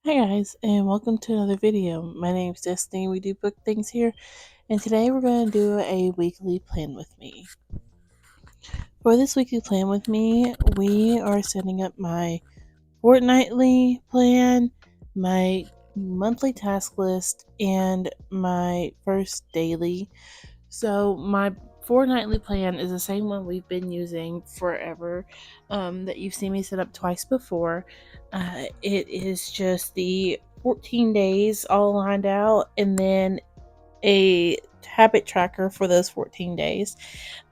Hi guys, and welcome to another video. My name's Destiny. We do book things here, and today we're going to do a weekly plan with me. For this weekly plan with me, we are setting up my fortnightly plan, my monthly task list, and my first daily. So my fortnightly plan is the same one we've been using forever, that you've seen me set up twice before. It is just the 14 days all lined out, and then a habit tracker for those 14 days.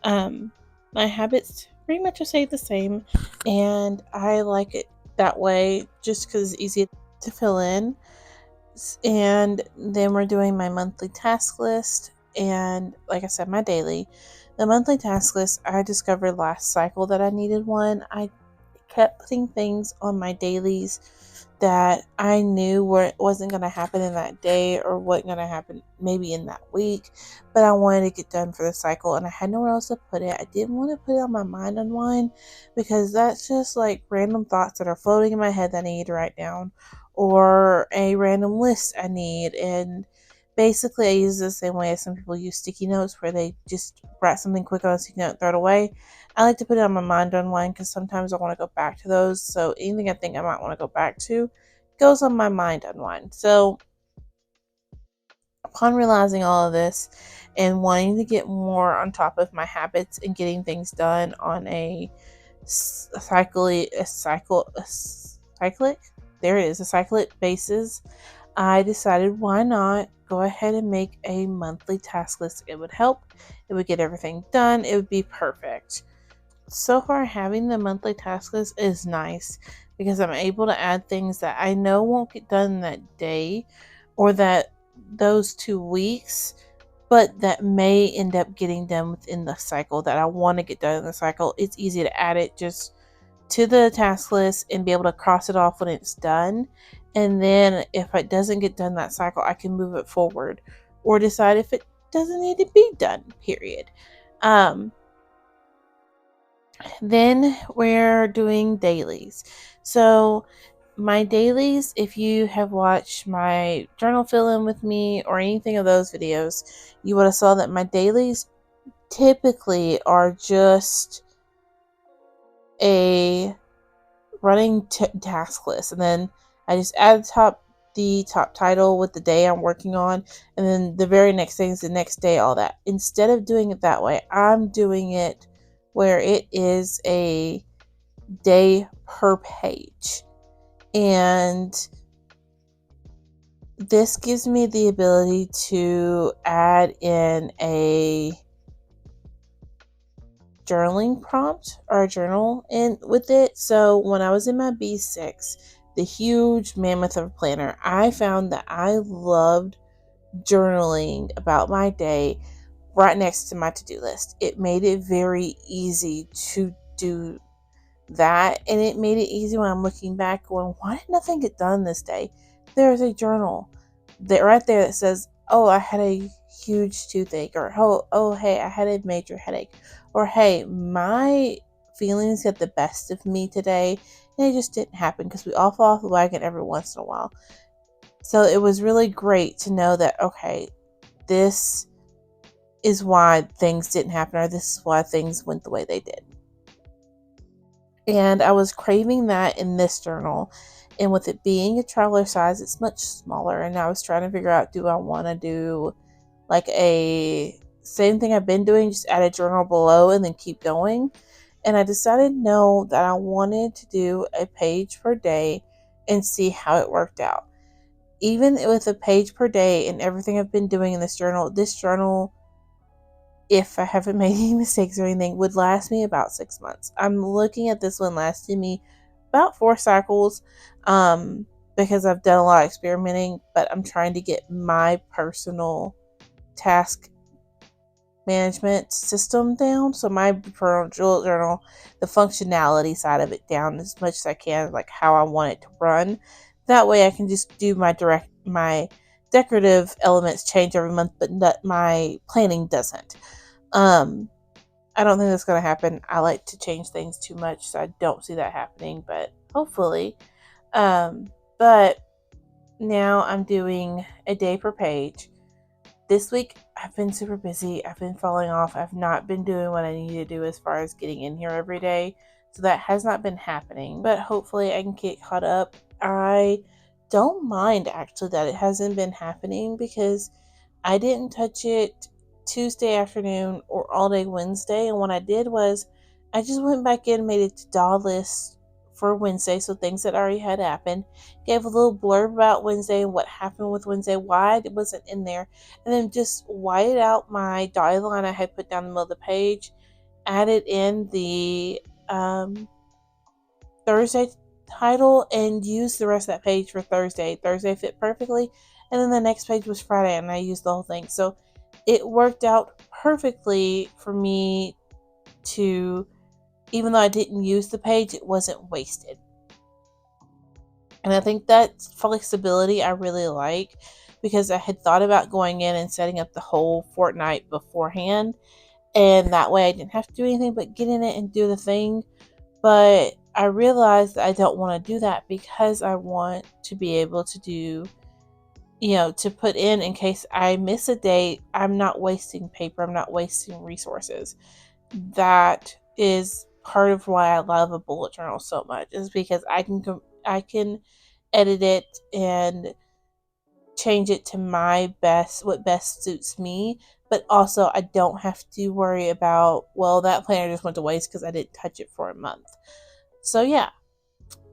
Um, my habits pretty much stay the same, and I like it that way just because it's easy to fill in. And then we're doing my monthly task list, and like I said, my daily. The monthly task list, I discovered last cycle that I needed one. I kept putting things on my dailies that I knew wasn't going to happen in that day or wasn't going to happen maybe in that week, but I wanted to get done for the cycle and I had nowhere else to put it. I didn't want to put it on my mind unwind because that's just like random thoughts that are floating in my head that I need to write down, or a random list I need. And basically, I use it the same way as some people use sticky notes, where they just write something quick on a sticky note and throw it away. I like to put it on my mind unwind because sometimes I want to go back to those. So anything I think I might want to go back to goes on my mind unwind. So upon realizing all of this and wanting to get more on top of my habits and getting things done on cyclic, there it is, a cyclic basis, I decided, why not go ahead and make a monthly task list? It would help. It would get everything done. It would be perfect. So far, having the monthly task list is nice because I'm able to add things that I know won't get done that day or that those 2 weeks, but that may end up getting done within the cycle that I want to get done in the cycle. It's easy to add it just to the task list and be able to cross it off when it's done. And then if it doesn't get done that cycle, I can move it forward or decide if it doesn't need to be done, period. Um, then we're doing dailies. So my dailies, if you have watched my journal fill in with me or anything of those videos, you would have saw that my dailies typically are just a running task list, and then I just add the top title with the day I'm working on, and then the very next thing is the next day, all that. Instead of doing it that way, I'm doing it where it is a day per page. And this gives me the ability to add in a journaling prompt or a journal in with it. So when I was in my B6, the huge mammoth of a planner, I found that I loved journaling about my day right next to my to-do list. It made it very easy to do that, and it made it easy when I'm looking back going, why did nothing get done this day? There's a journal that right there that says, oh, I had a huge toothache, or oh hey, I had a major headache, or hey, my feelings got the best of me today and it just didn't happen, because we all fall off the wagon every once in a while. So it was really great to know that, okay, this is why things didn't happen, or this is why things went the way they did. And I was craving that in this journal. And with it being a traveler size, it's much smaller. And I was trying to figure out, do I want to do like a same thing I've been doing, just add a journal below and then keep going? And I decided no, that I wanted to do a page per day and see how it worked out. Even with a page per day and everything I've been doing in this journal, if I haven't made any mistakes or anything, would last me about 6 months. I'm looking at this one lasting me about 4 cycles, because I've done a lot of experimenting, but I'm trying to get my personal task management system down. So my personal journal, the functionality side of it down as much as I can, like how I want it to run. That way I can just do my decorative elements change every month, but my planning doesn't. Um, I don't think that's going to happen. I like to change things too much, so I don't see that happening, but hopefully. But now I'm doing a day per page. This week, I've been super busy. I've been falling off. I've not been doing what I need to do as far as getting in here every day. So that has not been happening. But hopefully, I can get caught up. I don't mind actually that it hasn't been happening because I didn't touch it Tuesday afternoon or all day Wednesday. And what I did was I just went back in and made a to-do list for Wednesday. So things that already had happened. Gave a little blurb about Wednesday and what happened with Wednesday, why it wasn't in there, and then just whited out my dotted line I had put down in the middle of the page, added in the Thursday title, and used the rest of that page for Thursday. Thursday fit perfectly, and then the next page was Friday, and I used the whole thing. So it worked out perfectly for me to, even though I didn't use the page, it wasn't wasted. And I think that flexibility I really like because I had thought about going in and setting up the whole fortnight beforehand. And that way I didn't have to do anything but get in it and do the thing. But I realized that I don't want to do that because I want to be able to do, to put in case I miss a date, I'm not wasting paper, I'm not wasting resources. That is part of why I love a bullet journal so much, is because I can edit it and change it to what best suits me. But also, I don't have to worry about, well, that planner just went to waste because I didn't touch it for a month. So, yeah,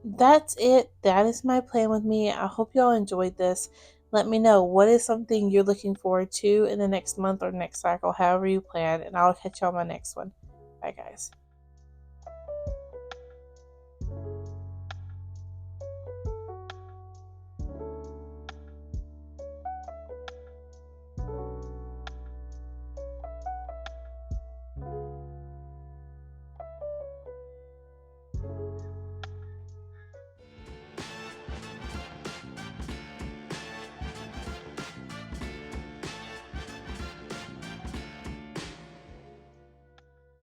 that's it. That is my plan with me. I hope y'all enjoyed this. Let me know what is something you're looking forward to in the next month or next cycle, however you plan, and I'll catch you on my next one. Bye, guys.